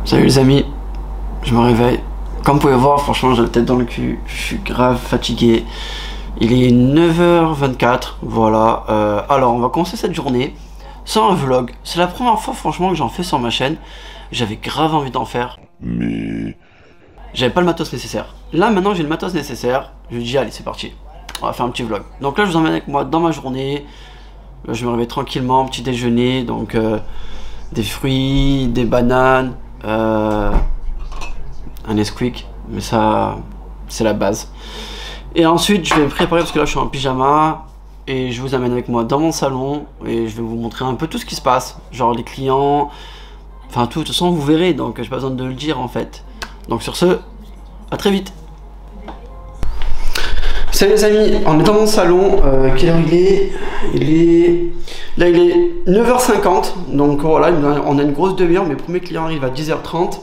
Salut les amis, je me réveille. Comme vous pouvez voir, franchement j'ai la tête dans le cul, je suis grave fatigué. Il est 9h24, voilà. Alors on va commencer cette journée sans un vlog. C'est la première fois franchement que j'en fais sur ma chaîne. J'avais grave envie d'en faire. Mais j'avais pas le matos nécessaire. Là maintenant j'ai le matos nécessaire. Je me dis allez c'est parti, on va faire un petit vlog. Donc là je vous emmène avec moi dans ma journée. Là, je me réveille tranquillement, petit déjeuner, donc des fruits, des bananes. Un Nesquik, mais ça c'est la base. Et ensuite je vais me préparer parce que là je suis en pyjama et je vous amène avec moi dans mon salon et je vais vous montrer un peu tout ce qui se passe, genre les clients, enfin tout, de toute façon vous verrez, donc j'ai pas besoin de le dire en fait. Donc sur ce, à très vite. Salut les amis, on est dans mon salon, quelle heure il est? Là il est 9h50, donc voilà, on a une grosse demi-heure, mes premiers clients arrivent à 10h30.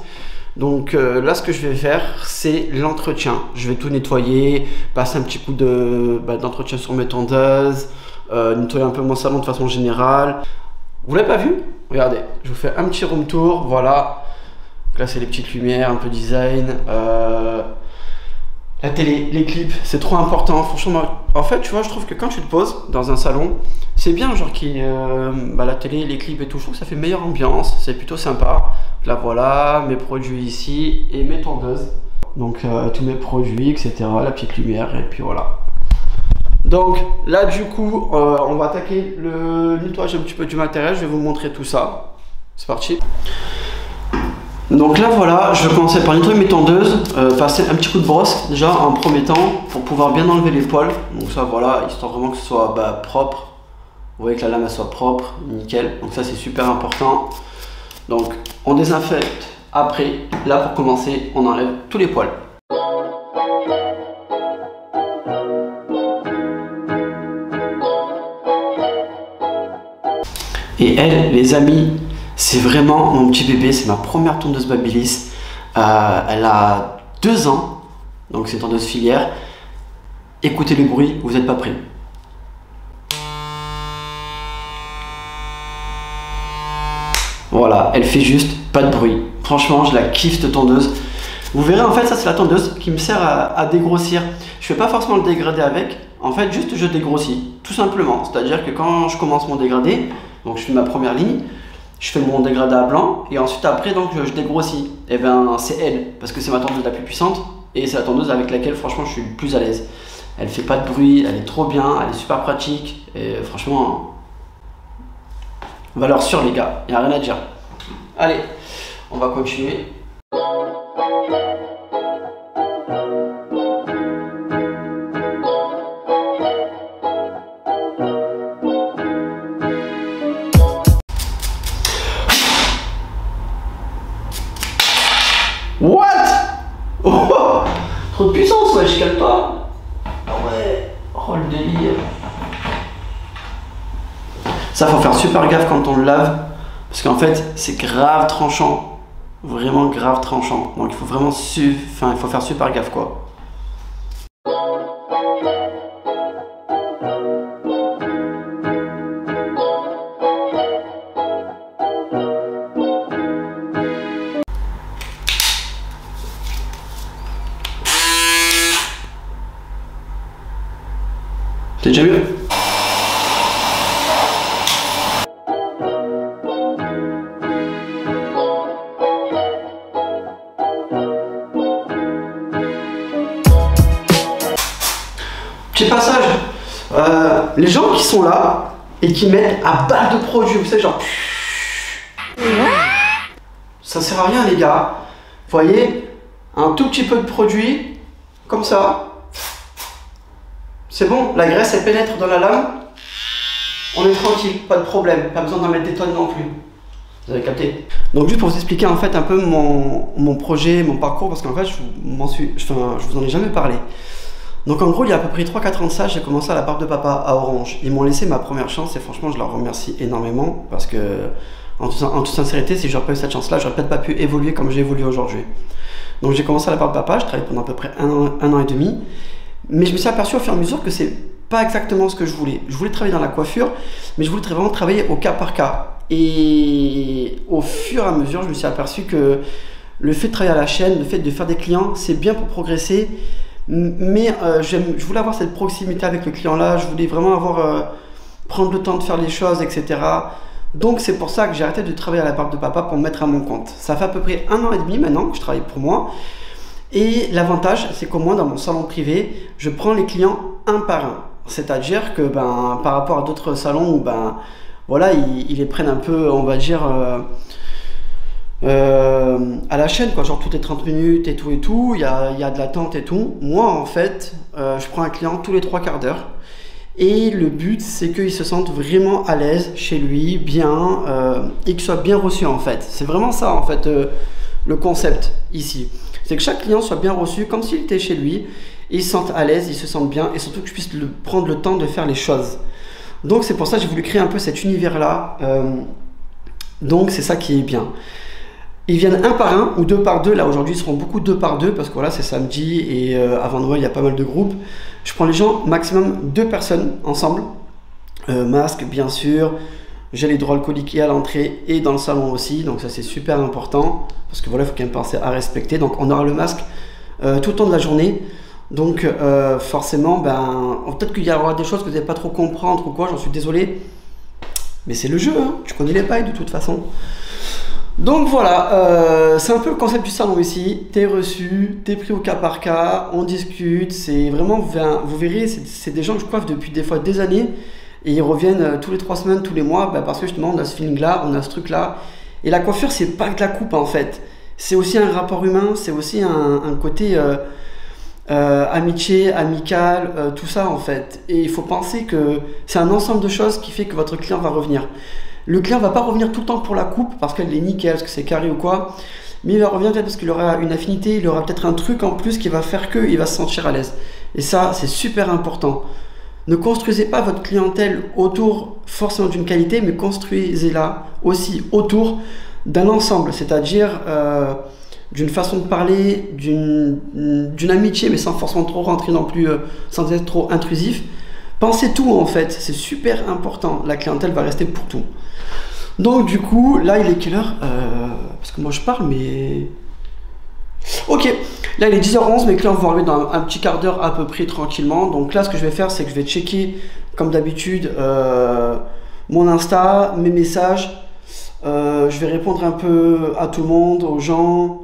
Donc là ce que je vais faire c'est l'entretien. Je vais tout nettoyer, passer un petit coup d'entretien sur mes tondeuses, nettoyer un peu mon salon de façon générale. Vous l'avez pas vu? Regardez, je vous fais un petit room tour, voilà. Là c'est les petites lumières, un peu design. La télé, les clips, c'est trop important. Franchement, en fait, tu vois, je trouve que quand tu te poses dans un salon, c'est bien, genre la télé, les clips et tout. Je trouve que ça fait meilleure ambiance, c'est plutôt sympa. Là, voilà, mes produits ici et mes tondeuses. Donc, tous mes produits, etc. La petite lumière, et puis voilà. Donc, là, du coup, on va attaquer le nettoyage un petit peu du matériel. Je vais vous montrer tout ça. C'est parti. Donc là voilà, je vais commencer par nettoyer mes tondeuses, passer un petit coup de brosse déjà en premier temps pour pouvoir bien enlever les poils. Donc ça voilà, histoire vraiment que ce soit propre. Vous voyez que la lame elle soit propre, nickel. Donc ça c'est super important. Donc on désinfecte après. Là pour commencer, on enlève tous les poils. Et elle, les amis, c'est vraiment mon petit bébé, c'est ma première tondeuse Babyliss. Elle a 2 ans, donc c'est une tondeuse filière. Écoutez le bruit, vous n'êtes pas prêts. Voilà, elle fait juste pas de bruit. Franchement, je la kiffe cette tondeuse. Vous verrez, en fait, ça c'est la tondeuse qui me sert à dégrossir. Je fais pas forcément le dégradé avec, en fait, juste je dégrossis, tout simplement. C'est-à-dire que quand je commence mon dégradé, donc je fais ma première ligne, je fais mon dégradé à blanc et ensuite après donc je dégrossis. Et ben c'est elle parce que c'est ma tondeuse la plus puissante et c'est la tondeuse avec laquelle franchement je suis le plus à l'aise. Elle fait pas de bruit, elle est trop bien, elle est super pratique et franchement valeur sûre les gars, il n'y a rien à dire. Allez, on va continuer. What? Oh, trop de puissance, ouais, je calme pas. Ah ouais, oh le délire. Ça, faut faire super gaffe quand on le lave, parce qu'en fait, c'est grave tranchant. Vraiment grave tranchant. Donc il faut vraiment il faut faire super gaffe quoi. C'est déjà mieux. Petit passage. Les gens qui sont là et qui mettent à balle de produits, vous savez, genre. Ça sert à rien, les gars. Vous voyez, un tout petit peu de produit, comme ça. C'est bon, la graisse elle pénètre dans la lame, on est tranquille, pas de problème, pas besoin d'en mettre des tonnes non plus. Vous avez capté? Donc juste pour vous expliquer en fait un peu mon projet, mon parcours, parce qu'en fait je vous en ai jamais parlé. Donc en gros il y a à peu près 3-4 ans de ça, j'ai commencé à la barbe de papa à Orange. Ils m'ont laissé ma première chance et franchement je leur remercie énormément parce que en toute sincérité, si j'aurais pas eu cette chance là, j'aurais peut-être pas pu évoluer comme j'ai évolué aujourd'hui. Donc j'ai commencé à la barbe de papa, je travaillais pendant à peu près un an et demi. Mais je me suis aperçu au fur et à mesure que c'est pas exactement ce que je voulais. Je voulais travailler dans la coiffure, mais je voulais vraiment travailler au cas par cas. Et au fur et à mesure, je me suis aperçu que le fait de travailler à la chaîne, le fait de faire des clients, c'est bien pour progresser. Mais je voulais avoir cette proximité avec le client là, je voulais vraiment prendre le temps de faire les choses, etc. Donc c'est pour ça que j'ai arrêté de travailler à la barbe de papa pour me mettre à mon compte. Ça fait à peu près 1 an et demi maintenant que je travaille pour moi. Et l'avantage, c'est qu'au moins dans mon salon privé, je prends les clients un par un. C'est-à-dire que par rapport à d'autres salons où voilà, ils les prennent un peu, on va dire, à la chaîne, quoi, genre toutes les 30 minutes et tout, il y a de l'attente et tout. Moi, en fait, je prends un client tous les 3 quarts d'heure. Et le but, c'est qu'il se sente vraiment à l'aise chez lui, bien, et qu'il soit bien reçu, en fait. C'est vraiment ça, en fait, le concept ici. C'est que chaque client soit bien reçu, comme s'il était chez lui, et il se sente à l'aise, il se sente bien, et surtout que je puisse prendre le temps de faire les choses. Donc c'est pour ça que j'ai voulu créer un peu cet univers-là. Donc c'est ça qui est bien. Ils viennent 1 par 1 ou 2 par 2. Là aujourd'hui ils seront beaucoup 2 par 2 parce que voilà, c'est samedi et avant Noël il y a pas mal de groupes. Je prends les gens maximum 2 personnes ensemble. Masque bien sûr, gel hydroalcoolique et à l'entrée et dans le salon aussi. Donc ça c'est super important parce que voilà, il faut quand même penser à respecter. Donc on aura le masque tout le temps de la journée. Donc forcément, peut-être qu'il y aura des choses que vous n'allez pas trop comprendre ou quoi, j'en suis désolé. Mais c'est le jeu, hein, tu connais les bails de toute façon. Donc voilà, c'est un peu le concept du salon ici. T'es reçu, t'es pris au cas par cas, on discute. C'est vraiment, vous verrez, c'est des gens que je coiffe depuis des fois des années. Et ils reviennent tous les 3 semaines, tous les mois, parce que justement on a ce feeling là, on a ce truc là. Et la coiffure, c'est pas que la coupe en fait. C'est aussi un rapport humain, c'est aussi un côté... amitié, amical, tout ça en fait. Et il faut penser que c'est un ensemble de choses qui fait que votre client va revenir. Le client va pas revenir tout le temps pour la coupe parce qu'elle est nickel, parce que c'est carré ou quoi, mais il va revenir peut-être parce qu'il aura une affinité, il aura peut-être un truc en plus qui va faire qu'il va se sentir à l'aise. Et ça, c'est super important. Ne construisez pas votre clientèle autour forcément d'une qualité, mais construisez-la aussi autour d'un ensemble, c'est-à-dire d'une façon de parler, d'une amitié, mais sans forcément trop rentrer non plus, sans être trop intrusif. Pensez tout en fait, c'est super important. La clientèle va rester pour tout. Donc du coup, là il est quelle heure parce que moi je parle, mais... Ok, là il est 10h11, mes clients vont arriver dans un petit quart d'heure à peu près tranquillement. Donc là ce que je vais faire, c'est que je vais checker, comme d'habitude, mon Insta, mes messages. Je vais répondre un peu à tout le monde, aux gens.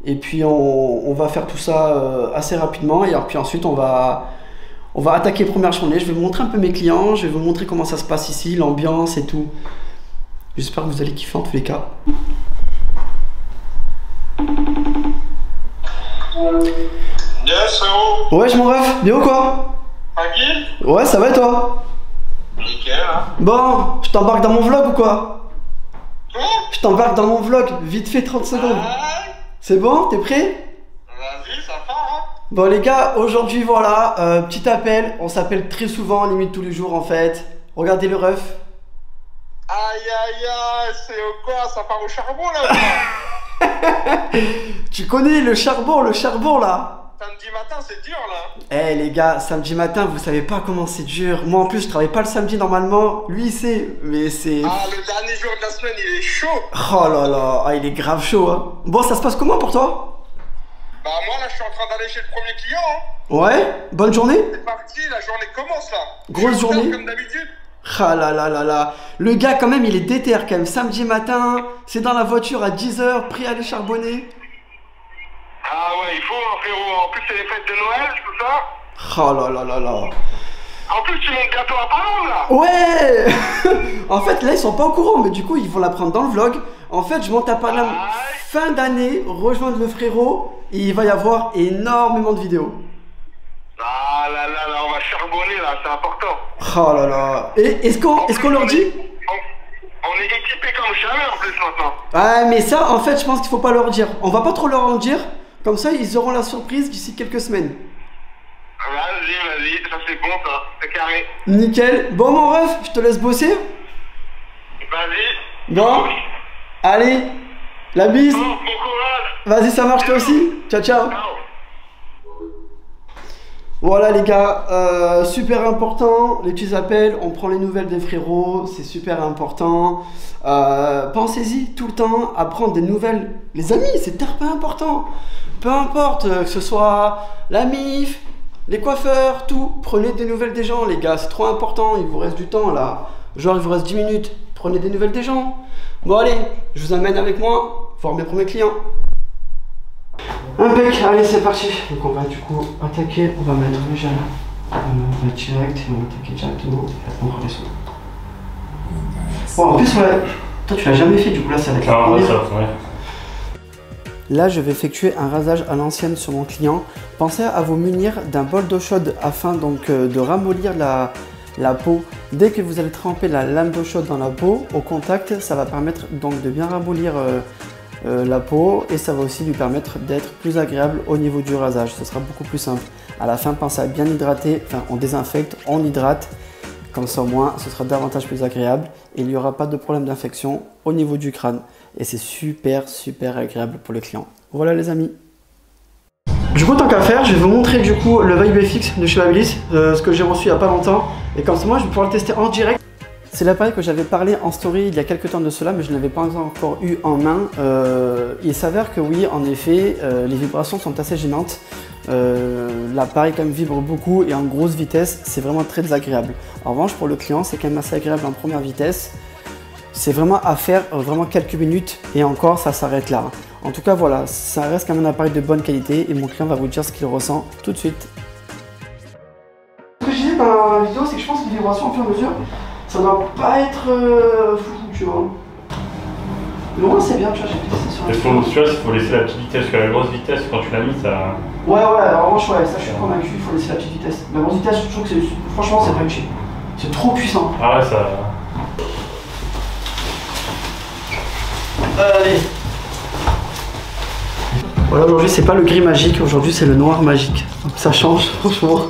Et puis on va faire tout ça assez rapidement. Et puis ensuite on va attaquer la première journée. Je vais vous montrer un peu mes clients. Je vais vous montrer comment ça se passe ici, l'ambiance et tout. J'espère que vous allez kiffer en tous les cas. Yes, frérot. Ouais, je m'en rêve. Bien ou quoi? Tranquille? Ouais, ça va et toi? Nickel, hein. Bon, je t'embarque dans mon vlog ou quoi? Quoi? Je t'embarque dans mon vlog, vite fait 30 secondes. C'est bon? T'es prêt? Vas-y, ça part, hein. Bon les gars, aujourd'hui voilà, petit appel. On s'appelle très souvent, limite tous les jours en fait. Regardez le ref. Aïe, aïe, aïe, c'est quoi? Ça part au charbon, là? Tu connais le charbon là. Samedi matin, c'est dur, là. Eh les gars, samedi matin, vous savez pas comment c'est dur. Moi en plus, je travaille pas le samedi normalement. Lui il sait, mais c'est... Ah, le dernier jour de la semaine, il est chaud. Oh là là, il est grave chaud hein. Bon, ça se passe comment pour toi? Bah moi, là, je suis en train d'aller chez le premier client, hein. Ouais, bonne journée. C'est parti, la journée commence, là. Grosse journée. Comme d'habitude. Ah là là là là. Le gars quand même, il est déter quand même. Samedi matin, c'est dans la voiture à 10h, prêt à aller charbonner. Ah ouais, il faut, hein, frérot. En plus, c'est les fêtes de Noël, tout ça. Oh là là là là. En plus, tu montes bientôt à Paris, là. Ouais. En fait, là, ils sont pas au courant, mais du coup, ils vont l'apprendre dans le vlog. En fait, je monte à Paname fin d'année, rejoindre le frérot, et il va y avoir énormément de vidéos. Ah là là là, on va charbonner, là, c'est important. Oh là là. Et est-ce qu'on leur dit? On est équipés comme jamais, en plus, maintenant. Ah, mais ça, en fait, je pense qu'il faut pas leur dire. On va pas trop leur en dire. Comme ça, ils auront la surprise d'ici quelques semaines. Vas-y, ça c'est bon, ça. C'est carré. Nickel. Bon, mon ref, je te laisse bosser. Vas-y. Bon. Allez. La bise. Bon courage. Vas-y, ça marche toi aussi. Ciao, ciao. Ciao. Voilà les gars, super important, les petits appels, on prend les nouvelles des frérots, c'est super important. Pensez-y tout le temps à prendre des nouvelles. Les amis, c'est pas important. Peu importe, que ce soit la MIF, les coiffeurs, tout. Prenez des nouvelles des gens les gars, c'est trop important, il vous reste du temps là. Genre il vous reste 10 minutes, prenez des nouvelles des gens. Bon allez, je vous amène avec moi, voir mes premiers clients. Impec, allez c'est parti. Donc on va du coup attaquer, on va mettre le gel. On va direct et on va attaquer directement. On redescend. Bon en plus ouais, toi tu l'as jamais fait du coup là ça va être la première. Ouais. Là je vais effectuer un rasage à l'ancienne sur mon client. Pensez à vous munir d'un bol d'eau chaude afin donc de ramollir la peau. Dès que vous allez tremper la lame d'eau chaude dans la peau, au contact, ça va permettre donc de bien ramollir la peau et ça va aussi lui permettre d'être plus agréable au niveau du rasage. Ce sera beaucoup plus simple. À la fin, pensez à bien hydrater, enfin on désinfecte, on hydrate, comme ça au moins ce sera davantage plus agréable et il n'y aura pas de problème d'infection au niveau du crâne. Et c'est super agréable pour les clients. Voilà les amis. Du coup tant qu'à faire, je vais vous montrer du coup le VibeFX de chez Babyliss, ce que j'ai reçu il n'y a pas longtemps. Et comme ça moi je vais pouvoir le tester en direct. C'est l'appareil que j'avais parlé en story il y a quelques temps de cela, mais je ne l'avais pas encore eu en main. Il s'avère que oui, en effet, les vibrations sont assez gênantes. L'appareil quand même vibre beaucoup et en grosse vitesse, c'est vraiment très désagréable. En revanche, pour le client, c'est quand même assez agréable en première vitesse. C'est vraiment à faire vraiment quelques minutes et encore, ça s'arrête là. En tout cas, voilà, ça reste quand même un appareil de bonne qualité et mon client va vous dire ce qu'il ressent tout de suite. Ce que je disais dans la vidéo, c'est que je pense que les vibrations au fur et à mesure, ça doit pas être fou, tu vois. Mais moi c'est bien, tu vois, j'ai testé sur la vidéo. Tu vois, il faut laisser la petite vitesse, parce que la grosse vitesse, quand tu l'as mis, ça... Ouais, en revanche, ouais, ça je suis convaincu, il faut laisser la petite vitesse. La grosse vitesse, je trouve que franchement, c'est pas utile. C'est trop puissant. Ah ouais, ça... Allez. Voilà, aujourd'hui, c'est pas le gris magique, aujourd'hui, c'est le noir magique. Ça change, franchement.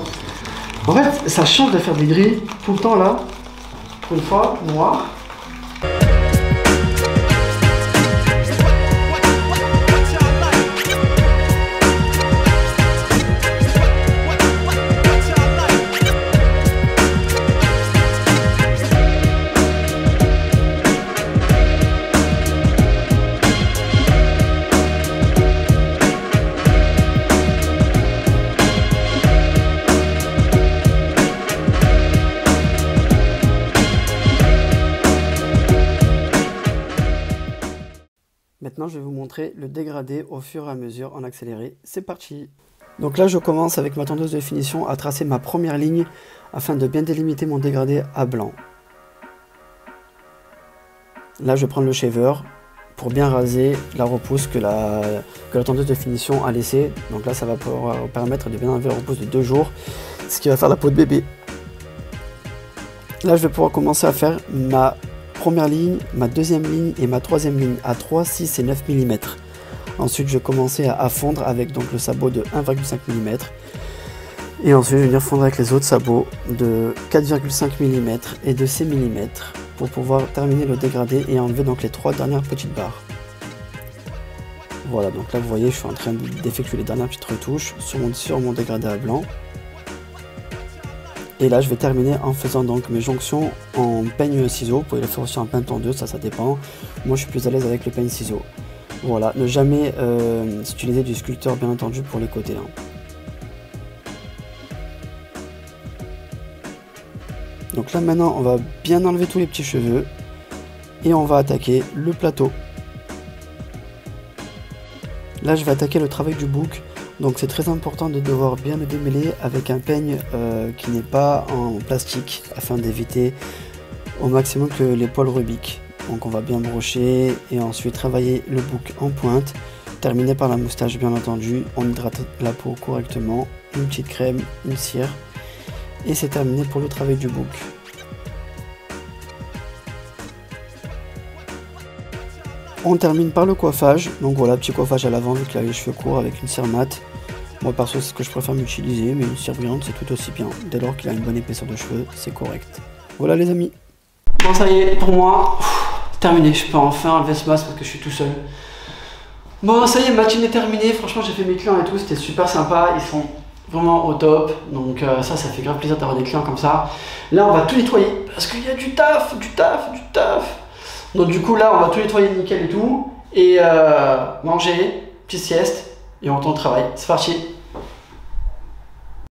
En fait, ça change de faire des gris tout le temps là. Pour une fois, noir. Maintenant, je vais vous montrer le dégradé au fur et à mesure en accéléré. C'est parti! Donc là, je commence avec ma tondeuse de finition à tracer ma première ligne afin de bien délimiter mon dégradé à blanc. Là, je prends le shaver pour bien raser la repousse que la tondeuse de finition a laissée. Donc là, ça va pouvoir permettre de bien enlever la repousse de 2 jours, ce qui va faire la peau de bébé. Là, je vais pouvoir commencer à faire ma première ligne, ma deuxième ligne et ma troisième ligne à 3, 6 et 9 mm. Ensuite, je vais commencer à fondre avec donc le sabot de 1,5 mm. Et ensuite, je vais venir fondre avec les autres sabots de 4,5 mm et de 6 mm pour pouvoir terminer le dégradé et enlever donc les 3 dernières petites barres. Voilà, donc là, vous voyez, je suis en train d'effectuer les dernières petites retouches sur mon dégradé à blanc. Et là, je vais terminer en faisant donc mes jonctions en peigne ciseau. Vous pouvez le faire aussi en peigne tondeuse, ça dépend. Moi, je suis plus à l'aise avec le peigne ciseau. Voilà, ne jamais utiliser du sculpteur, bien entendu, pour les côtés. Donc là, maintenant, on va bien enlever tous les petits cheveux. Et on va attaquer le plateau. Là, je vais attaquer le travail du bouc. Donc c'est très important de devoir bien le démêler avec un peigne qui n'est pas en plastique afin d'éviter au maximum que les poils rebiquent. Donc on va bien brocher et ensuite travailler le bouc en pointe, terminer par la moustache bien entendu. On hydrate la peau correctement, une petite crème, une cire et c'est terminé pour le travail du bouc. On termine par le coiffage, donc voilà, petit coiffage à l'avant vu qu'il a les cheveux courts avec une cire mate. Moi perso c'est ce que je préfère m'utiliser, mais une cire brillante c'est tout aussi bien. Dès lors qu'il a une bonne épaisseur de cheveux, c'est correct. Voilà les amis. Bon ça y est, pour moi, terminé. Je peux enfin enlever ce masque parce que je suis tout seul. Bon ça y est, ma team est terminée. Franchement j'ai fait mes clients et tout, c'était super sympa. Ils sont vraiment au top. Donc ça fait grave plaisir d'avoir des clients comme ça. Là, on va tout nettoyer parce qu'il y a du taf. Donc du coup, là, on va tout nettoyer nickel et tout. Et manger, petite sieste, et on retourne au travail. C'est parti.